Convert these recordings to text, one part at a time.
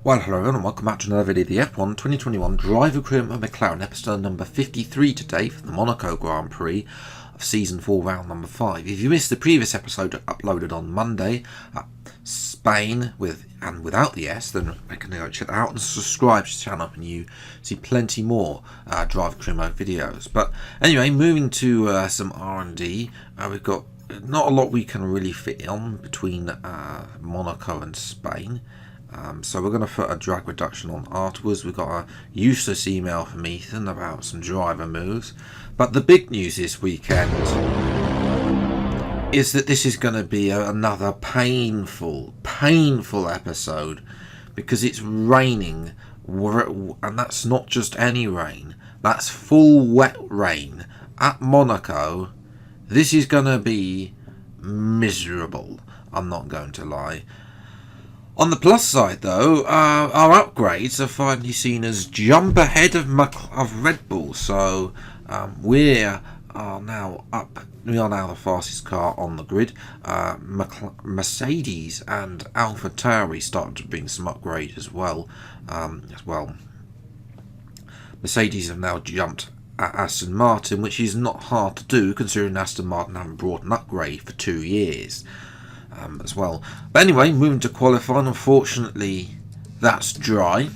Well, hello everyone and welcome back to another video of the F1 2021 Driver Career at McLaren, episode number 53 today for the Monaco Grand Prix of Season 4, Round number 5. If you missed the previous episode uploaded on Monday, Spain with and without the S, then I can go check that out and subscribe to the channel and you see plenty more Driver Career Mode videos. But anyway, moving to some R&D, we've got not a lot we can really fit on between Monaco and Spain. So we're going to put a drag reduction on afterwards. We've got a useless email from Ethan about some driver moves. But the big news this weekend is that this is going to be another painful episode because it's raining. And that's not just any rain. That's full wet rain at Monaco. This is going to be miserable. I'm not going to lie. On the plus side, though, our upgrades are finally seen as jump ahead of Red Bull. So we are now the fastest car on the grid. Mercedes and AlphaTauri started to bring some upgrades as well. Mercedes have now jumped at Aston Martin, which is not hard to do considering Aston Martin haven't brought an upgrade for 2 years. As well. But anyway, moving to qualifying, unfortunately that's dry,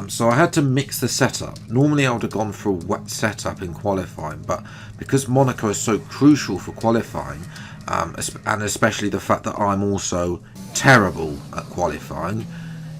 so I had to mix the setup. Normally I would have gone for a wet setup in qualifying, but because Monaco is so crucial for qualifying, and especially the fact that I'm also terrible at qualifying,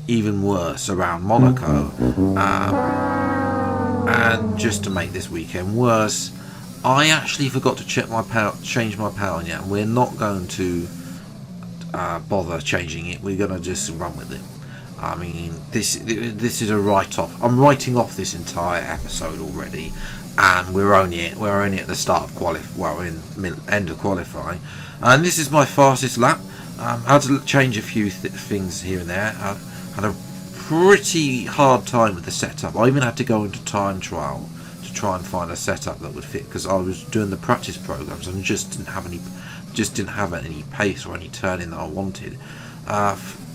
even worse around Monaco, and just to make this weekend worse, I actually forgot to change my power yet, and we're not going to bother changing it. We're gonna just run with it. I mean, this is a write-off. I'm writing off this entire episode already, and we're only at the start of end of qualifying, and this is my fastest lap. I had to change a few things here and there. I had a pretty hard time with the setup. I even had to go into time trial to try and find a setup that would fit because I was doing the practice programs and just didn't have any pace or any turning that I wanted.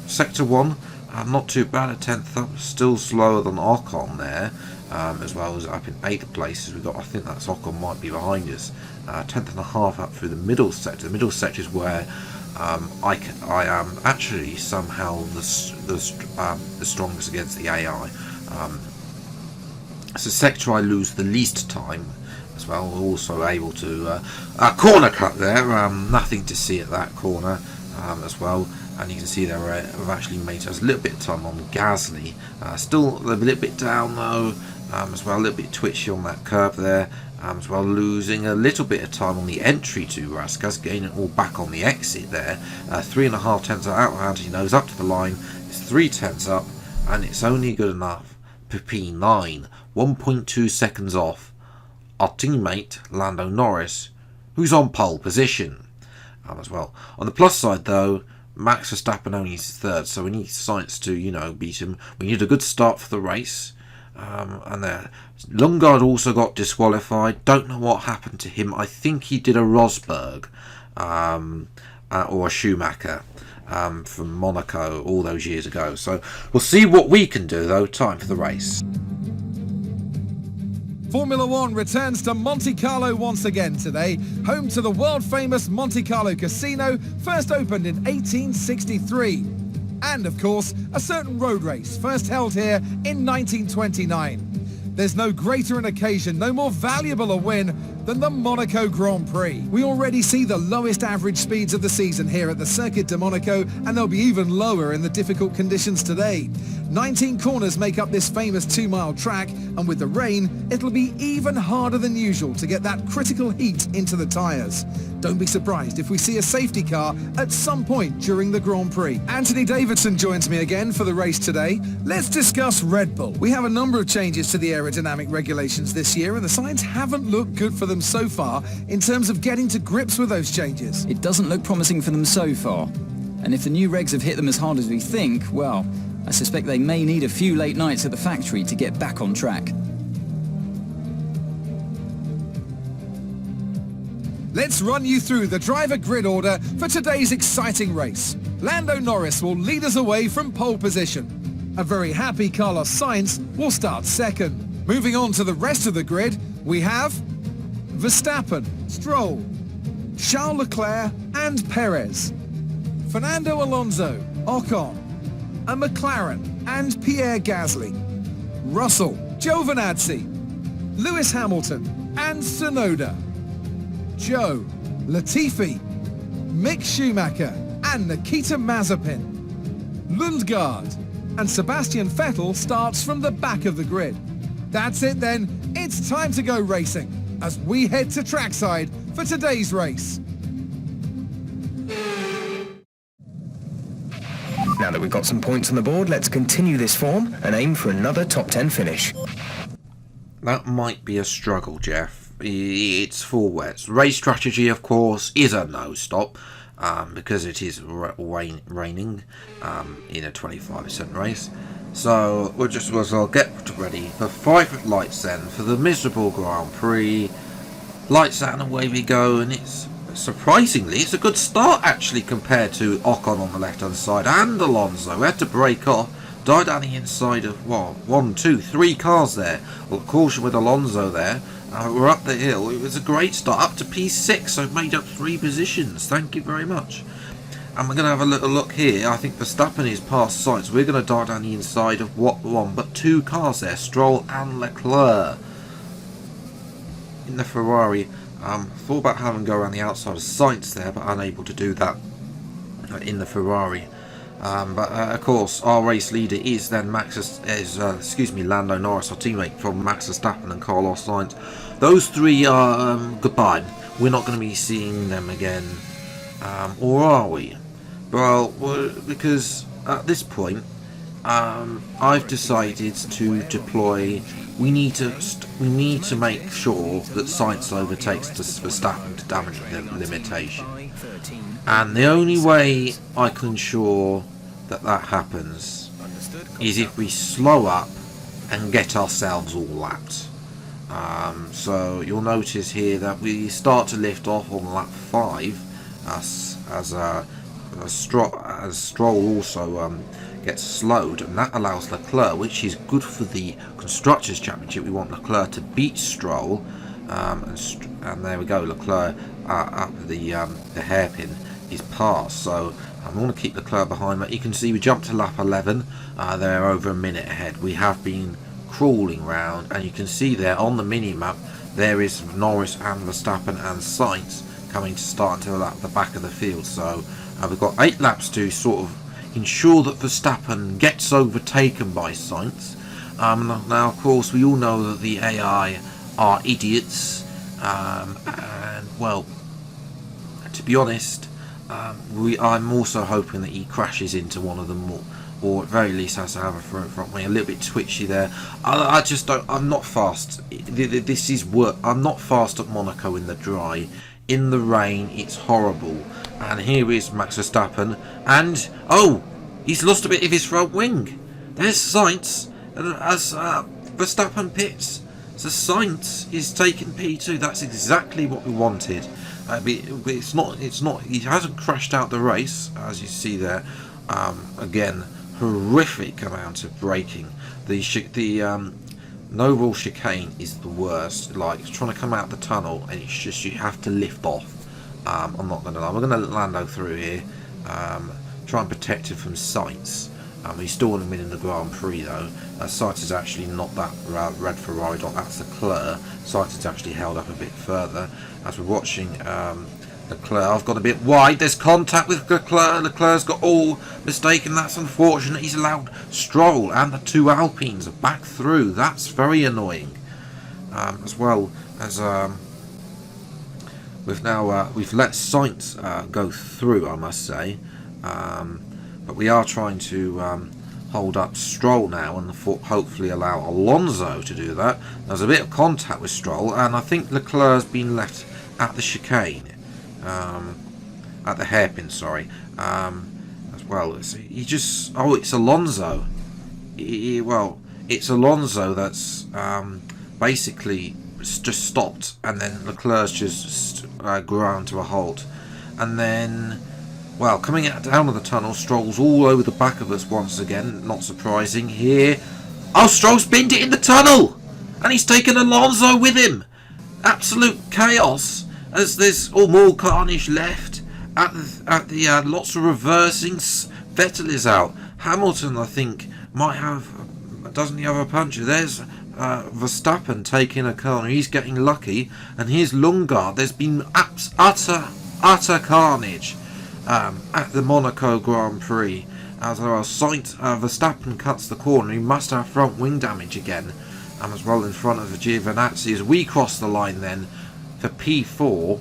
Sector 1, not too bad, a 10th up, still slower than Ocon there, as well as up in 8th places. I think that's Ocon might be behind us. 10th and a half up through the middle sector. The middle sector is where I am actually somehow the strongest against the AI. It's a sector I lose the least time as well. We're also able to corner cut there, nothing to see at that corner as well, and you can see there we've actually made us a little bit of time on Gasly, still a little bit down though, as well, a little bit twitchy on that curve there, as well, losing a little bit of time on the entry to Raskas, getting it all back on the exit there. 3.5 tenths out, he knows up to the line, it's 3 tenths up, and it's only good enough for P9, 1.2 seconds off our teammate Lando Norris, who's on pole position as well. On the plus side though, Max Verstappen only is third, so we need Sainz to beat him. We need a good start for the race, and there Lundgaard also got disqualified. Don't know what happened to him. I think he did a Rosberg or a Schumacher from Monaco all those years ago, so we'll see what we can do though. Time for the race. Formula One returns to Monte Carlo once again today, home to the world-famous Monte Carlo Casino, first opened in 1863. And, of course, a certain road race, first held here in 1929. There's no greater an occasion, no more valuable a win than the Monaco Grand Prix. We already see the lowest average speeds of the season here at the Circuit de Monaco, and they'll be even lower in the difficult conditions today. 19 corners make up this famous 2-mile track, and with the rain, it'll be even harder than usual to get that critical heat into the tyres. Don't be surprised if we see a safety car at some point during the Grand Prix. Anthony Davidson joins me again for the race today. Let's discuss Red Bull. We have a number of changes to the aerodynamic regulations this year, and the signs haven't looked good for them so far in terms of getting to grips with those changes. It doesn't look promising for them so far. And if the new regs have hit them as hard as we think, well, I suspect they may need a few late nights at the factory to get back on track. Let's run you through the driver grid order for today's exciting race. Lando Norris will lead us away from pole position. A very happy Carlos Sainz will start second. Moving on to the rest of the grid, we have Verstappen, Stroll, Charles Leclerc and Perez, Fernando Alonso, Ocon, a McLaren and Pierre Gasly, Russell, Giovinazzi, Lewis Hamilton and Tsunoda, Joe, Latifi, Mick Schumacher and Nikita Mazepin, Lundgaard and Sebastian Vettel starts from the back of the grid. That's it then, it's time to go racing as we head to trackside for today's race. Now that we've got some points on the board, let's continue this form and aim for another top 10 finish. That might be a struggle, Jeff. It's full wets. Race strategy, of course, is a no-stop because it is raining in a 25% race. So we'll just as well get ready for 5 lights then for the miserable Grand Prix. Lights out and away we go, and surprisingly, it's a good start actually compared to Ocon on the left-hand side and Alonso. We had to break off, died down the inside of, 1, 2, 3 cars there. Well, caution with Alonso there. We're up the hill. It was a great start, up to P6, so made up 3 positions. Thank you very much. And we're going to have a little look here. I think Verstappen is past sight, so we're going to dive down the inside of 1 but 2 cars there, Stroll and Leclerc. In the Ferrari, thought about having go around the outside of Sainz there, but unable to do that in the Ferrari. But of course, our race leader is then Lando Norris, our teammate from Max Verstappen and Carlos Sainz. Those 3 are goodbye. We're not going to be seeing them again, or are we? Well, because at this point, I've decided to deploy. We need to make sure that Sainz overtakes Verstappen to damage the limitation. And the only way I can ensure that happens is if we slow up and get ourselves all lapped. So you'll notice here that we start to lift off on lap 5 as Stroll also gets slowed, and that allows Leclerc, which is good for the Constructors' Championship. We want Leclerc to beat Stroll, and there we go. Leclerc up the hairpin is passed, so I'm going to keep Leclerc behind. But you can see we jumped to lap 11. They're over a minute ahead. We have been crawling round, and you can see there on the mini map there is Norris and Verstappen and Sainz coming to start until at the back of the field. So we've got 8 laps to sort of ensure that Verstappen gets overtaken by Sainz. Now, of course, we all know that the AI are idiots, and well, to be honest, I'm also hoping that he crashes into one of them, or at very least has to have a front wing. A little bit twitchy there. I just don't. I'm not fast. This is work. I'm not fast at Monaco in the dry. In the rain, it's horrible. And here is Max Verstappen, and he's lost a bit of his front wing. There's Sainz, as Verstappen pits. So Sainz is taking P2. That's exactly what we wanted. But it's not. He hasn't crashed out the race, as you see there. Again, horrific amount of braking. The no-rule chicane is the worst. Like, it's trying to come out the tunnel, and it's just you have to lift off. I'm not going to lie. We're going to let Lando through here. Try and protect him from Sainz. He's still want to win in the Grand Prix though. Sainz is actually not that red Ferrari dot. That's Leclerc. Sainz is actually held up a bit further. As we're watching Leclerc, I've got a bit wide. There's contact with Leclerc. Leclerc's got all mistaken. That's unfortunate. He's allowed Stroll and the 2 Alpines back through. That's very annoying. As well as we've let Sainz go through, I must say. But we are trying to hold up Stroll now and hopefully allow Alonso to do that. There's a bit of contact with Stroll, and I think Leclerc's been left at the chicane, at the hairpin, sorry, as well. It's Alonso. It's Alonso that's basically just stopped, and then Leclerc's just ground to a halt, and then Well, coming down of the tunnel, Stroll's all over the back of us once again. Not surprising here. Oh, Stroll's binned it in the tunnel! And he's taken Alonso with him! Absolute chaos, as there's more carnage left. At the lots of reversing. Vettel is out. Hamilton, I think, might have... Doesn't he have a puncher? There's Verstappen taking a corner. He's getting lucky. And here's Lundgaard. There's been utter carnage at the Monaco Grand Prix. As Verstappen cuts the corner. He must have front wing damage again. As well in front of Giovinazzi as we cross the line then for P4.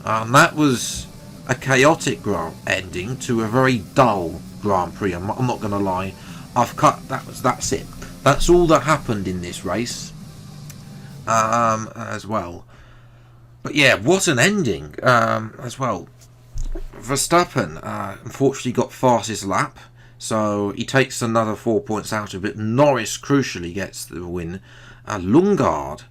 And that was a chaotic ending to a very dull Grand Prix. I'm not going to lie. That's it. That's all that happened in this race as well. But yeah, what an ending as well. Verstappen unfortunately got fastest lap, so he takes another 4 points out of it. Norris crucially gets the win. Lundgaard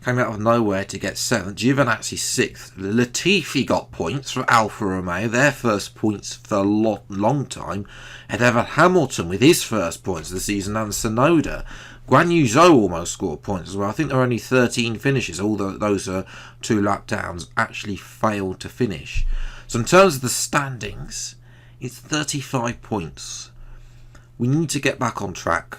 came out of nowhere to get 7th. Giovinazzi 6th. Latifi got points for Alfa Romeo, their first points for a long time. And Evan Hamilton with his first points of the season, and Tsunoda. Guan Yu Zhou almost scored points as well. I think there are only 13 finishes. All those 2 lap downs actually failed to finish. So in terms of the standings, it's 35 points. We need to get back on track.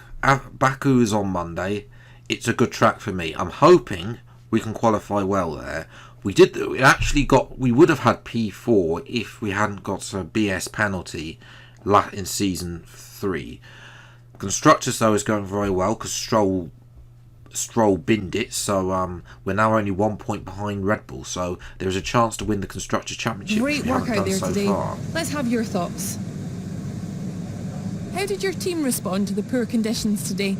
Baku is on Monday. It's a good track for me. I'm hoping we can qualify well there. We would have had P4 if we hadn't got a BS penalty in season 3. Constructors though is going very well because Stroll binned it, so we're now only 1 point behind Red Bull, so there's a chance to win the Constructors' Championship. Great work out there today. Far. Let's have your thoughts. How did your team respond to the poor conditions today?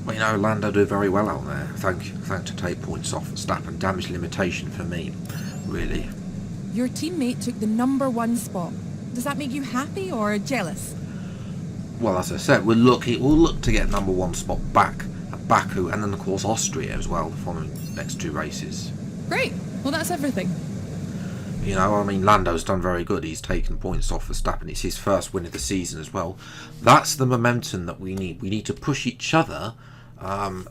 Well, Lando did very well out there. Thank to take points off Verstappen. Damage limitation for me, really. Your teammate took the #1 spot. Does that make you happy or jealous? Well, as I said, we'll look to get #1 spot back at Baku, and then of course Austria as well, the following next 2 races. Great. Well, that's everything. Lando's done very good. He's taken points off Verstappen. It's his first win of the season as well. That's the momentum that we need. We need to push each other.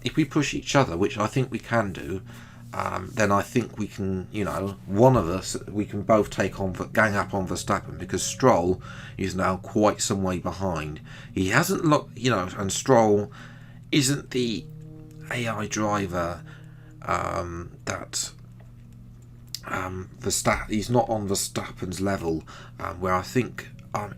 If we push each other, which I think we can do, then I think we can, one of us, we can both gang up on Verstappen, because Stroll is now quite some way behind. He hasn't and Stroll isn't the AI driver that he's not on Verstappen's level, where I think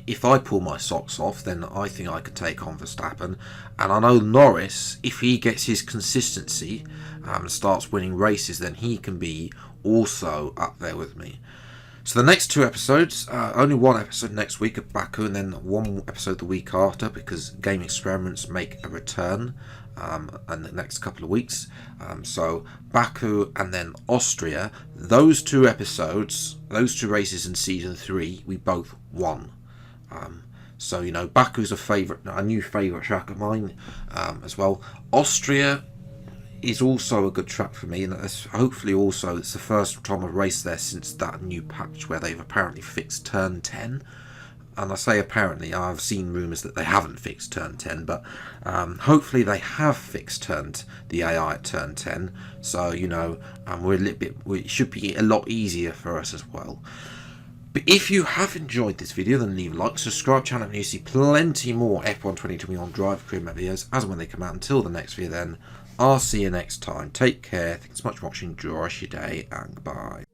if I pull my socks off, then I think I could take on Verstappen. And I know Norris, if he gets his consistency and starts winning races, then he can be also up there with me. So the next 2 episodes, only 1 episode next week of Baku, and then 1 episode the week after, because Game Experiments make a return in the next couple of weeks. So Baku and then Austria, those 2 episodes, those 2 races in season 3, we both won. So Baku's a new favourite track of mine as well. Austria is also a good track for me, and hopefully also it's the first time I've raced there since that new patch where they've apparently fixed turn 10. And I say apparently, I've seen rumours that they haven't fixed turn 10, but hopefully they have fixed the AI at turn 10. So it should be a lot easier for us as well. But if you have enjoyed this video, then leave a like, subscribe channel, and you see plenty more F1 2021 Drive Career Map videos as and when they come out. Until the next video then, I'll see you next time. Take care, thanks so much for watching, enjoy your day, and goodbye.